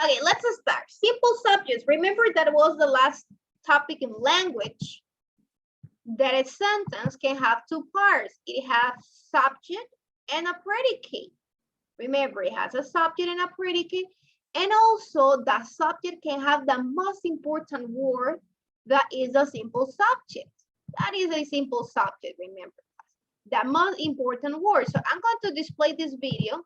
Okay, let's start. Simple subjects. Remember that was the last topic in language. That a sentence can have two parts. It has subject and a predicate. Remember, it has a subject and a predicate. And also, the subject can have the most important word that is a simple subject. That is a simple subject, remember. The most important word. So I'm going to display this video,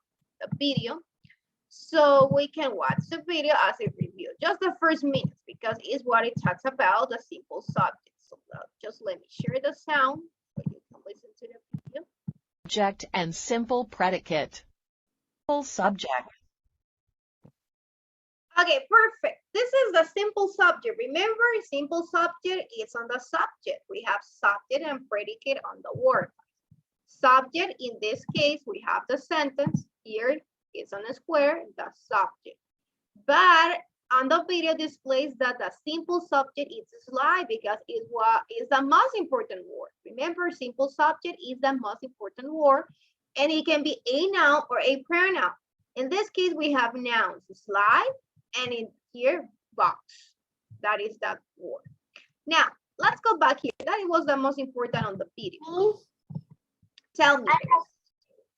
so we can watch the video as a review. Just the first minutes, because it's what it talks about, the simple subject. So just let me share the sound so you can listen to the video. Subject and simple predicate. Simple subject. Okay, perfect. This is the simple subject. Remember, simple subject is on the subject. We have subject and predicate on the word. Subject, in this case, we have the sentence. Here is on a square, the subject. But on the video displays that the simple subject is slide because it is the most important word. Remember, simple subject is the most important word, and it can be a noun or a pronoun. In this case, we have nouns, slide, and in here, box. That is that word. Now, let's go back here. That was the most important on the video. Tell me.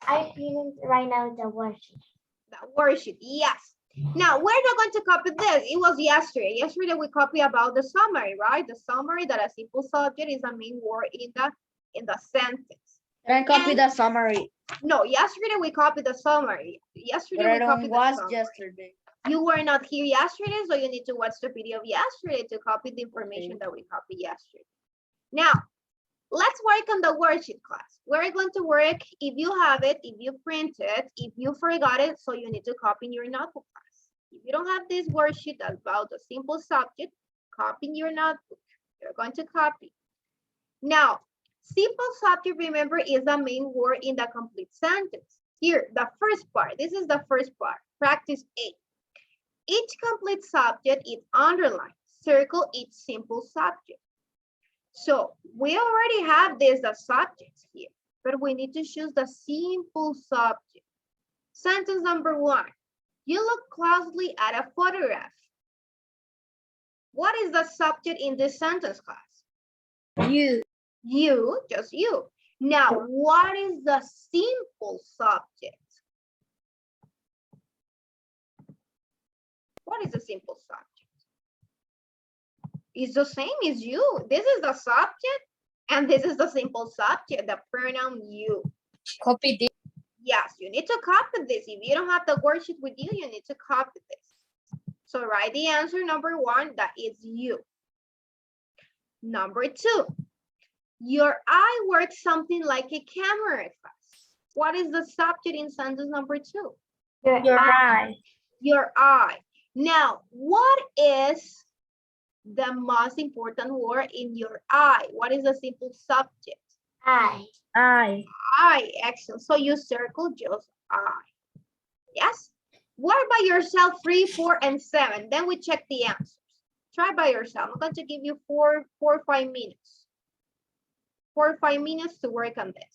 I finished right now the worksheet. The worksheet, yes. Now, we're not going to copy this. It was yesterday. Yesterday, we copied about the summary, right? The summary that a simple subject is the main word in the sentence. Can I copy the summary? No, yesterday we copied the summary. Yesterday But I we don't copied the watch summary. yesterday. You were not here yesterday, so you need to watch the video of yesterday to copy the information that we copied yesterday. Now, let's work on the worksheet class. We're going to work, if you have it, if you print it, if you forgot it, so you need to copy in your notebook class. If you don't have this worksheet about the simple subject, copy in your notebook. You're going to copy. Now, simple subject, remember, is the main word in the complete sentence. Here, the first part, this is the first part, practice 8. Each complete subject is underlined. Circle each simple subject. So we already have this, the subjects here, but we need to choose the simple subject. Sentence number 1. You look closely at a photograph. What is the subject in this sentence, class? You. You, just you. Now, what is the simple subject? What is the simple subject? It's the same as you. This is the subject, and this is the simple subject, the pronoun you. Copy this. Yes, you need to copy this. If you don't have the worksheet with you, you need to copy this. So write the answer number 1, that is you. Number 2, your eye works something like a camera class. What is the subject in sentence number 2? Your eye. Your eye. Now, what is the most important word in your eye? What is the simple subject? Eye. I. Eye, excellent. So you circle just eye. Yes? Work by yourself 3, 4, and 7. Then we check the answers. Try by yourself. I'm going to give you 4 or 5 minutes. 4 or 5 minutes to work on this.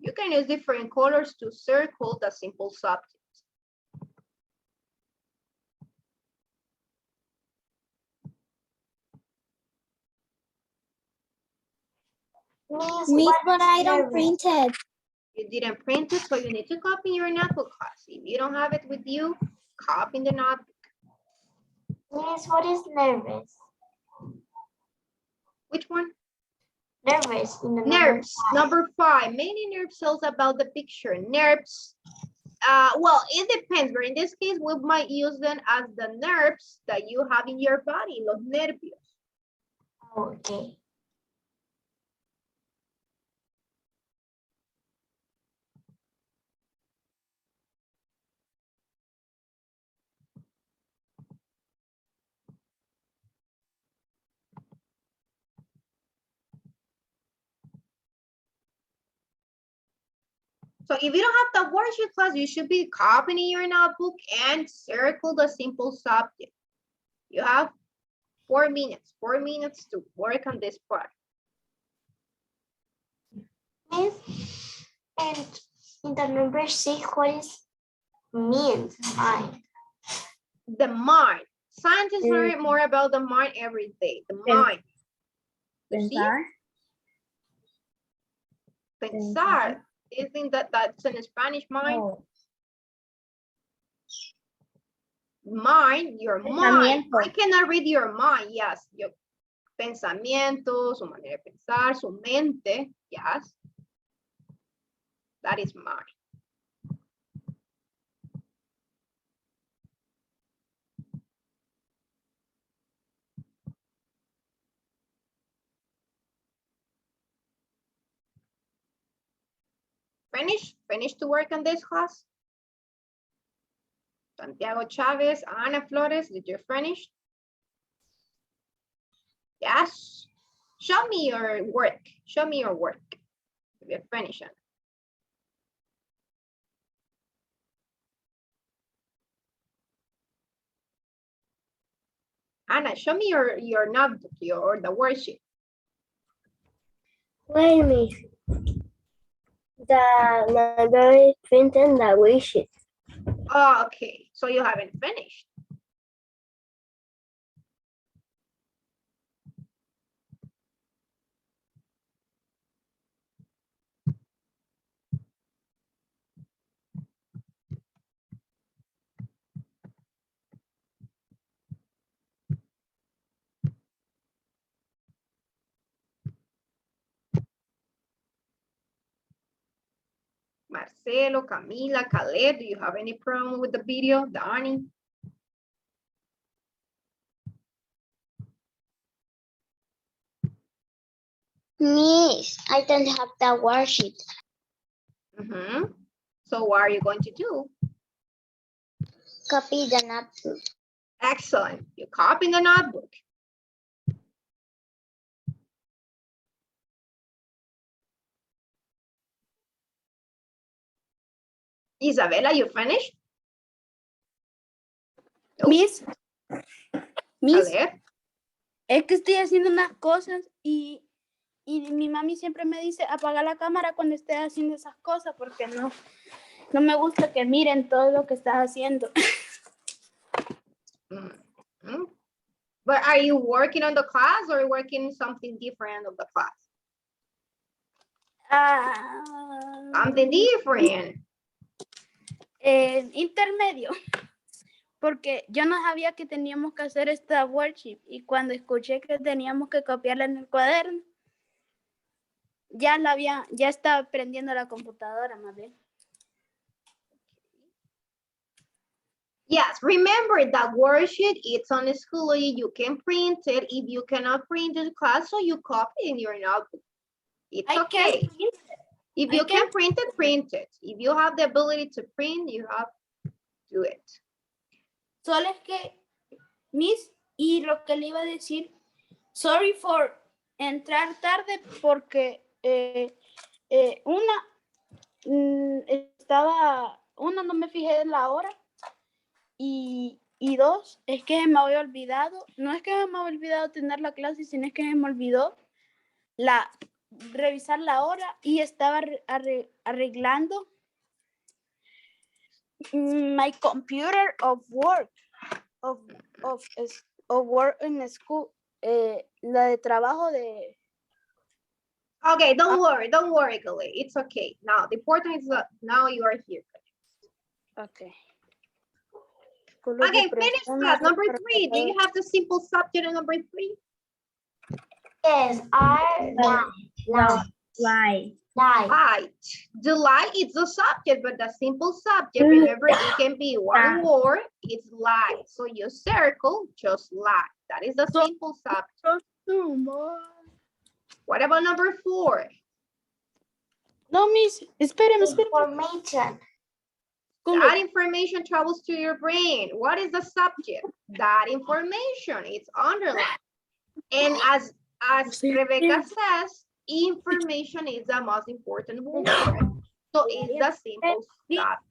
You can use different colors to circle the simple subject. Miss, but I don't print it. You didn't print it, so you need to copy in your notebook, class. If you don't have it with you, copy in the notebook. Miss, what is nervous? Which one? Nervous. In the Nerves, number 5. Many nerve cells about the picture. Nerves, well, it depends, but in this case, we might use them as the nerves that you have in your body, los nervios. Okay. So if you don't have the worksheet class, you should be copying your notebook and circle the simple subject. You have 4 minutes to work on this part. Miss, and in the number 6, what is means? The mind. Scientists learn more about the mind every day. The mind. You see? Pensar. Do you think that that's in Spanish mind? No. Mind, your mind. I cannot read your mind. Yes. Your pensamiento, su manera de pensar, su mente. Yes. That is mind. Finish to work on this class? Santiago Chavez, Ana Flores, did you finish? Yes. Show me your work. Show me your work. If you're finished. Anna, show me your notebook or the worksheet. Wait a minute. The library printed the worksheet. Oh, okay. So you haven't finished. Marcelo, Camila, Caleb, do you have any problem with the video? Donnie? Miss, I don't have the worksheet. So what are you going to do? Copy the notebook. Excellent. You copy the notebook. Isabella, you finished? Nope. Miss, Caleb? es que estoy haciendo unas cosas y mi mami siempre me dice apaga la cámara cuando estés haciendo esas cosas porque no me gusta que miren todo lo que estás haciendo. But are you working on the class or working something different of the class? Something different. Intermedio. Porque yo no sabía que teníamos que hacer esta worksheet y cuando escuché que teníamos que copiarla en el cuaderno, ya estaba prendiendo la computadora, más bien. Yes, remember that worksheet, it's on Schoology. You can print it. If you cannot print the class, so you copy in your notebook. It's okay. If you can print it, print it. If you have the ability to print, you have to do it. Solo es que, Miss, y lo que le iba a decir, sorry for entrar tarde porque uno, no me fijé en la hora y dos, es que me había olvidado, no es que me había olvidado tener la clase, sino es que me olvidó revisar la hora y estaba arreglando my computer of work work in school, la de trabajo de. Okay, don't worry, Khaled. It's okay. Now the important is that now you are here. Okay. Okay, finish class. Number 3. Do you have the simple subject on number 3? Yes, Light. Light. The light is the subject, but the simple subject, remember, it can be one word. It's light. So you circle just light. That is the simple subject. What about number 4? No, Miss, espérame. information. That information travels to your brain. What is the subject? That information. It's underlined. And as Rebecca says, information is the most important word. So it's the simple subject.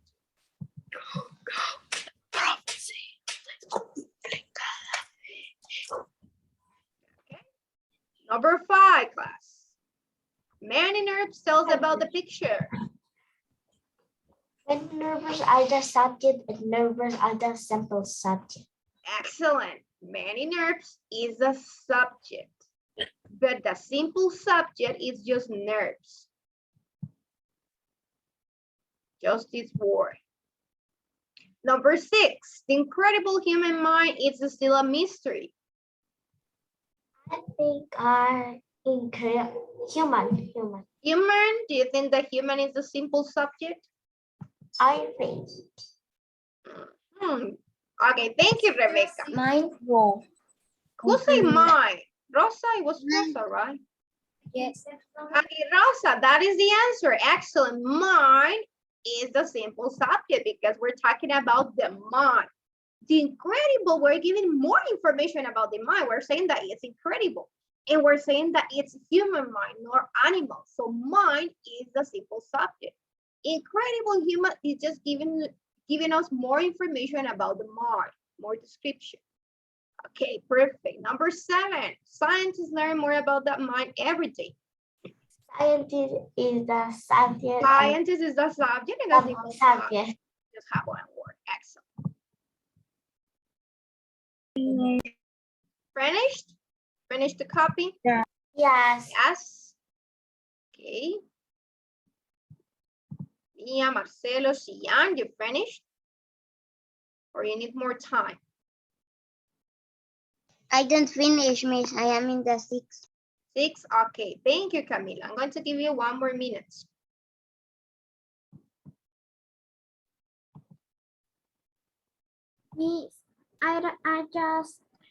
Number 5, class. Many nerves tells about the picture. When numbers are the subject and numbers are the simple subject. Excellent. Many nerves is the subject, but the simple subject is just nerves. Just this word. Number 6, the incredible human mind is still a mystery. I think human. Human, do you think that human is the simple subject? I think. Okay, thank you, Rebecca. Mindful. Who say mine? Rosa, it was Rosa, right? Yes. Okay, Rosa, that is the answer. Excellent. Mine is the simple subject because we're talking about the mind. The incredible, we're giving more information about the mind. We're saying that it's incredible. And we're saying that it's human mind, not animal. So mind is the simple subject. Incredible human is just giving us more information about the mind, more description. Okay, perfect. Number 7, scientists learn more about the mind every day. Scientist is the subject. Scientist is the subject and the and simple the subject. subject. Just have one word. Excellent. Finished? Finished the copy? Yes. Yes. Okay. Mia, Marcelo, Sian, you finished? Or you need more time? I don't finish, Miss. I am in the 6th. 6, okay. Thank you, Camila. I'm going to give you 1 more minute. Miss, I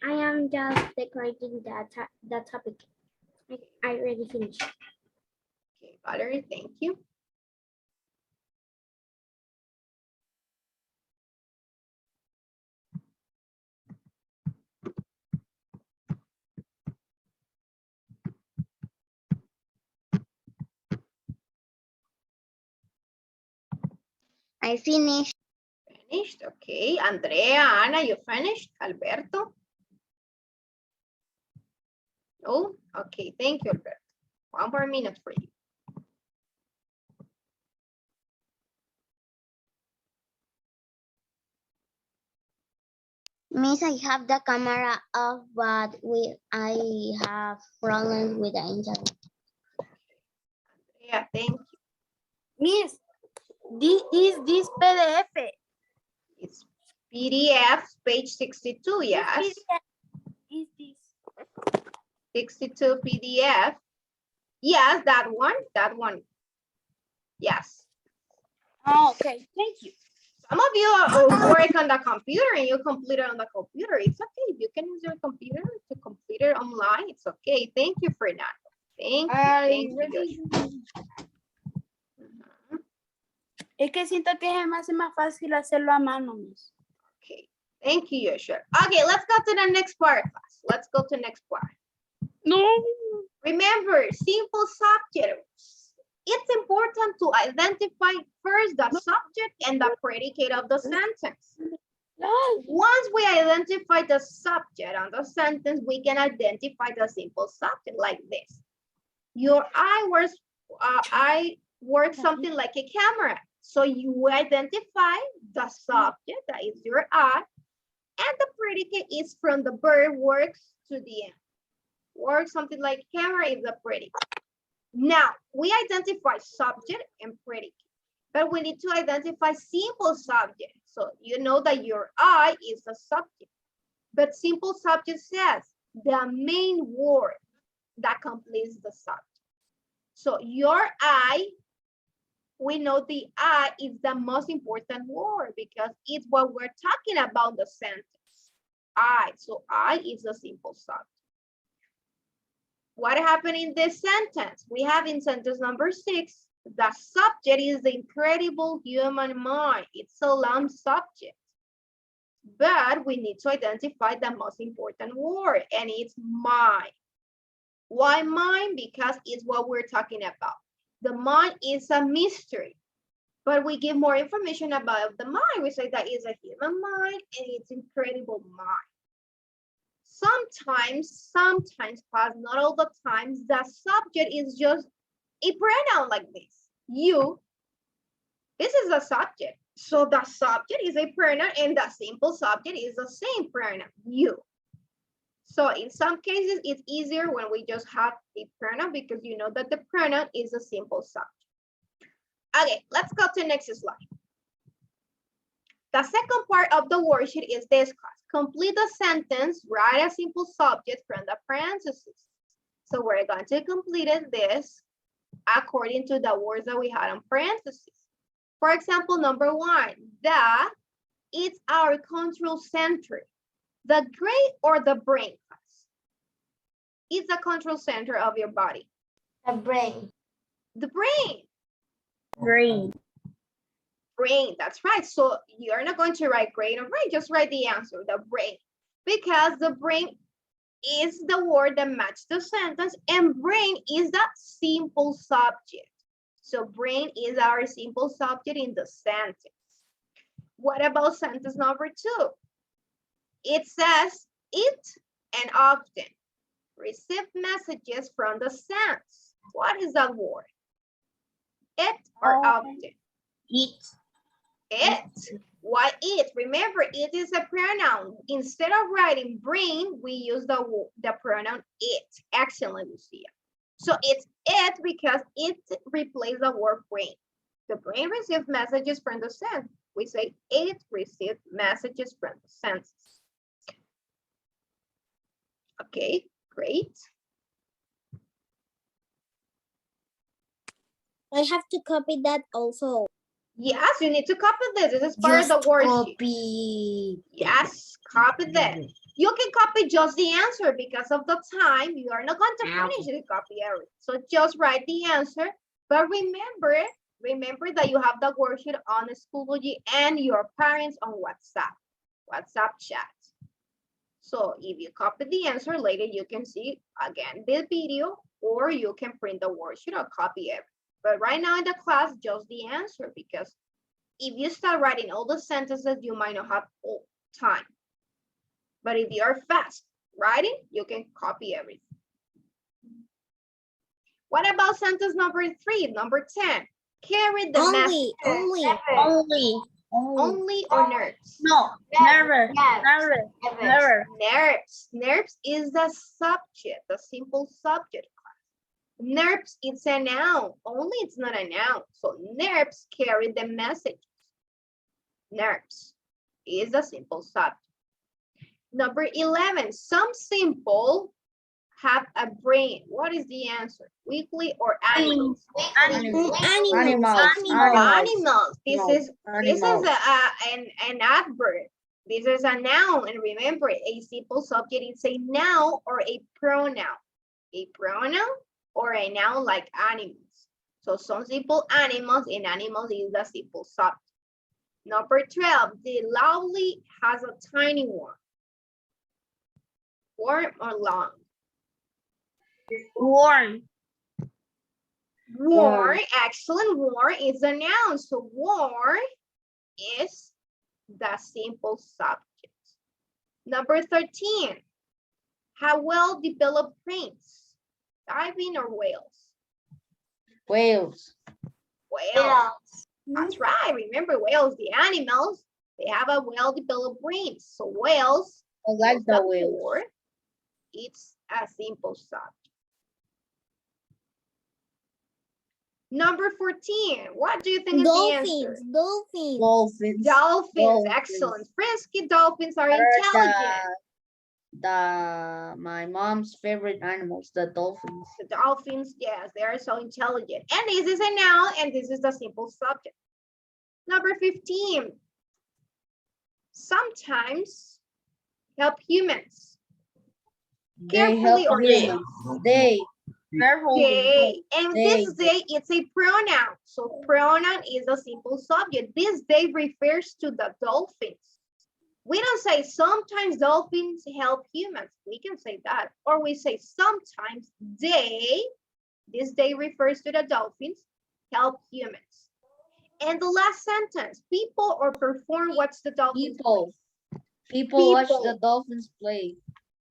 am just decorating the topic. I already finished. Okay, Valerie, thank you. I finished. Finished, okay. Andrea, Ana, you finished? Alberto? Oh, okay, thank you, Alberto. 1 more minute for you. Miss, I have the camera off, but I have problems with the internet. Yeah, thank you. Miss, this PDF. It's PDF, page 62, yes. Is this? 62 PDF. Yes, that one. Yes. Oh, okay, thank you. Some of you work on the computer and you complete it on the computer. It's okay. If you can use your computer to complete it online, it's okay. Thank you, Fernando. Thank you. Mhm. Es que siento que se me hace más fácil hacerlo a mano, Miss. Okay. Thank you, Joshua. Okay, let's go to the next part, class. Let's go to the next part. No. Remember, simple subjects. It's important to identify first the subject and the predicate of the sentence. Once we identify the subject and the sentence, we can identify the simple subject like this. Your eye works something like a camera. So you identify the subject, that is your eye, and the predicate is from the verb works to the end. Works something like camera is the predicate. Now, we identify subject and predicate, but we need to identify simple subject. So you know that your eye is the subject, but simple subject says the main word that completes the subject. So your eye, we know the I is the most important word because it's what we're talking about the sentence. I, so I is a simple subject. What happened in this sentence? We have in sentence number 6, the subject is the incredible human mind. It's a long subject. But we need to identify the most important word, and it's mind. Why mind? Because it's what we're talking about. The mind is a mystery. But we give more information about the mind. We say that is a human mind and it's incredible mind. Sometimes, class, not all the times, the subject is just a pronoun like this. You, this is the subject. So the subject is a pronoun and the simple subject is the same pronoun, you. So in some cases, it's easier when we just have a pronoun because you know that the pronoun is a simple subject. Okay, let's go to the next slide. The second part of the worksheet is this, class. Complete the sentence, write a simple subject from the parentheses. So we're going to complete this according to the words that we had on parentheses. For example, number 1, the is our control center. The brain or the brain, class? It's the control center of your body. The brain. The brain. Green. Brain, that's right. So you're not going to write brain or brain, just write the answer, the brain. Because the brain is the word that matches the sentence and brain is the simple subject. So brain is our simple subject in the sentence. What about sentence number 2? It says it and often receive messages from the sense. What is that word? It or often? Eat. It. Why it? Remember, it is a pronoun. Instead of writing brain, we use the pronoun it. Excellent, Lucia. So it's it because it replaces the word brain. The brain receives messages from the sense. We say it receives messages from the senses. Okay, great. I have to copy that also. Yes, you need to copy this. This is part of the worksheet. Copy. Yes, copy this. You can copy just the answer because of the time. You are not going to finish the copy everything. So just write the answer. But remember that you have the worksheet on Schoology and your parents on WhatsApp chat. So if you copy the answer later, you can see again the video or you can print the worksheet or copy everything. But right now in the class, just the answer, because if you start writing all the sentences, you might not have all time. But if you're fast writing, you can copy everything. What about sentence number 3, number 10? Carry the message. Only or nerves? No, never, never, never. Nerves is the subject, the simple subject. Nerves, it's a noun, only it's not a noun. So nerves carry the message. Nerves is a simple subject. Number 11, some simple have a brain. What is the answer? Weekly or animals? Animals. This is an adverb. This is a noun. And remember, a simple subject is a noun or a pronoun. A pronoun or a noun like animals. So some simple animals, and animals is the simple subject. Number 12, the lovely has a tiny one. Warm or long? Warm. Warm, excellent. Warm is a noun. So warm is the simple subject. Number 13, have well-developed brains. Diving or whales? Whales. Whales. That's right. Remember, whales, the animals, they have a well-developed brain. So whales, I like the whales. It's a simple subject. Number 14, what do you think is the answer? Dolphins. Dolphins, excellent. Frisky dolphins are intelligent. My mom's favorite animals, the dolphins. The dolphins, yes, they are so intelligent. And this is a noun, and this is the simple subject. Number 15, sometimes help humans. Carefully or not? They. They. And this day, it's a pronoun. So pronoun is a simple subject. This day refers to the dolphins. We don't say sometimes dolphins help humans. We can say that. Or we say sometimes they, this day refers to the dolphins, help humans. And the last sentence, people or perform what's the dolphin? People. People watch People. the dolphins play.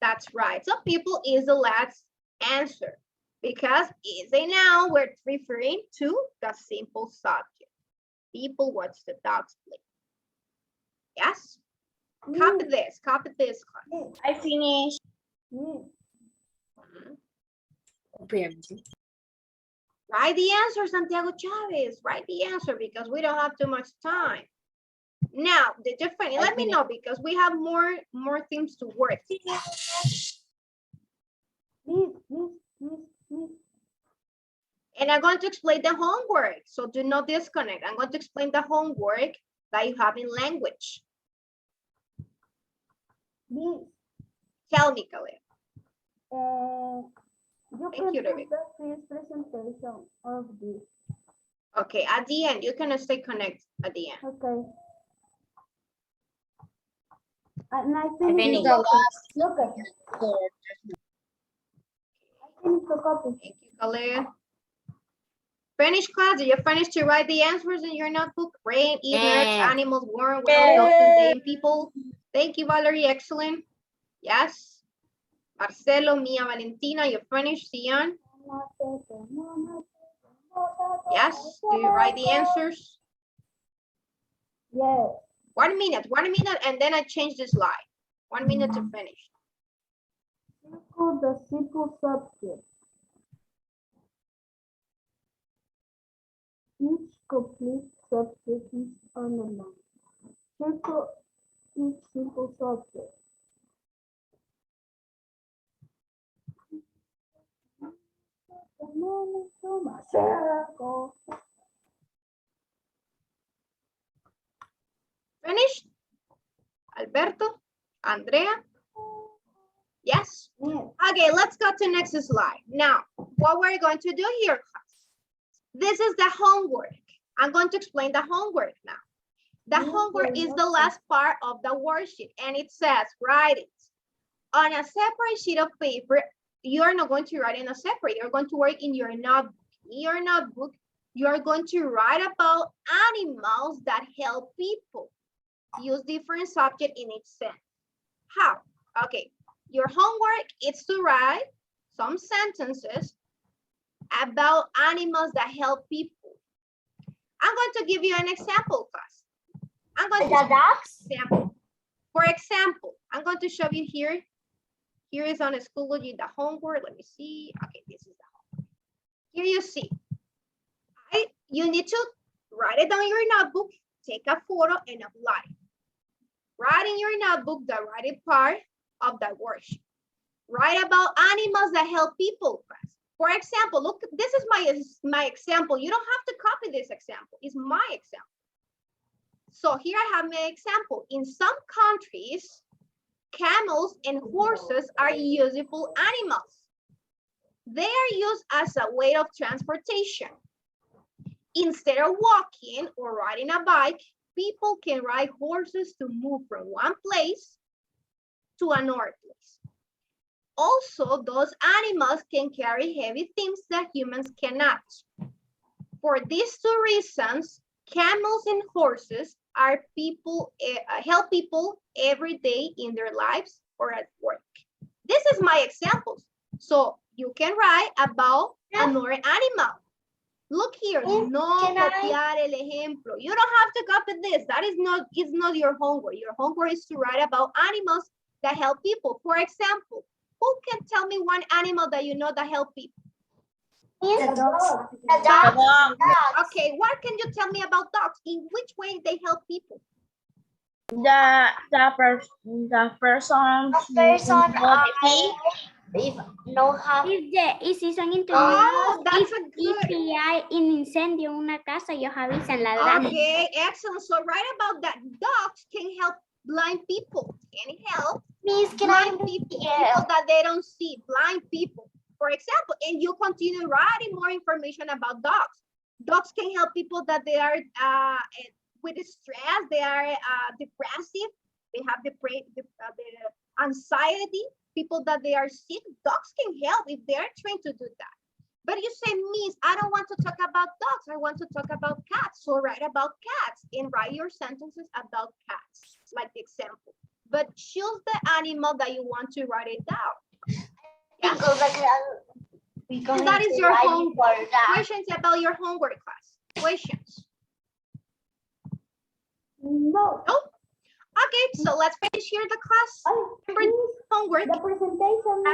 That's right. So people is the last answer because is a noun. We're referring to the simple subject. People watch the dogs play. Yes? Copy this. Copy this. Class. I finished. Write the answer, Santiago Chavez. Write the answer because we don't have too much time. Now, did you finish? Let me know because we have more things to work. And I'm going to explain the homework. So do not disconnect. I'm going to explain the homework that you have in language. Tell me, Khaled. Thank you, Rebecca. presentation of this. Okay, at the end, you can stay connected at the end. Okay. And I finished. The last Look at it. four. I finished the copy. Thank you, Khaled. Finish class. Did you finish to write the answers in your notebook? Rain, ignorance, animals, warm, well, dolphins, they, and people. Thank you, Valerie. Excellent. Yes. Marcelo, Mia, Valentina, you finished. Sian. Yes. Do you write the answers? Yes. 1 minute, and then I change the slide. 1 minute to finish. Circle the simple subject. Each complete subject is underlined. Circle each simple subject. Circle. Finished? Alberto? Andrea? Yes? Yes. Okay, let's go to next slide. Now, what we're going to do here, class. This is the homework. I'm going to explain the homework now. The homework is the last part of the worksheet, and it says, write it. On a separate sheet of paper, you're not going to write in a separate, you're going to work in your notebook. In your notebook, you're going to write about animals that help people. Use different subject in each sentence. How? Okay, your homework is to write some sentences about animals that help people. I'm going to give you an example, class. I'm going to The dogs? example. For example, I'm going to show you here. Here is on Schoology the homework. Let me see. Okay, this is the homework. Here you see. You need to write it on your notebook, take a photo, and apply. Write in your notebook the writing part of the worksheet. Write about animals that help people, class. For example, look, this is my example. You don't have to copy this example. It's my example. So here I have my example. In some countries, camels and horses are useful animals. They are used as a way of transportation. Instead of walking or riding a bike, people can ride horses to move from one place to another place. Also, those animals can carry heavy things that humans cannot. For these two reasons, camels and horses are help people every day in their lives or at work. This is my examples. So you can write about another animal. Look here, no copiar el ejemplo. You don't have to copy this. That is not your homework. Your homework is to write about animals that help people. For example, who can tell me one animal that you know that help people? The dogs. Okay, what can you tell me about dogs? In which way they help people? The person If no have. Y si son Oh, that's a y good. si hay un incendio en una casa, ellos avisan ladrando. Okay, excellent. So write about that. Dogs can help blind people. Can help Miss, can blind I? people, Yeah. people that they don't see, blind people. For example, and you continue writing more information about dogs. Dogs can help people that they are with stress, they are depressive, they have the anxiety, people that they are sick. Dogs can help if they are trained to do that. But you say, Miss, I don't want to talk about dogs. I want to talk about cats. So write about cats and write your sentences about cats, like the example. But choose the animal that you want to write it down. Yeah. And that is your homework. Questions about your homework class. Questions? No. Nope. Okay, so let's finish here the class. Remember homework. presentation.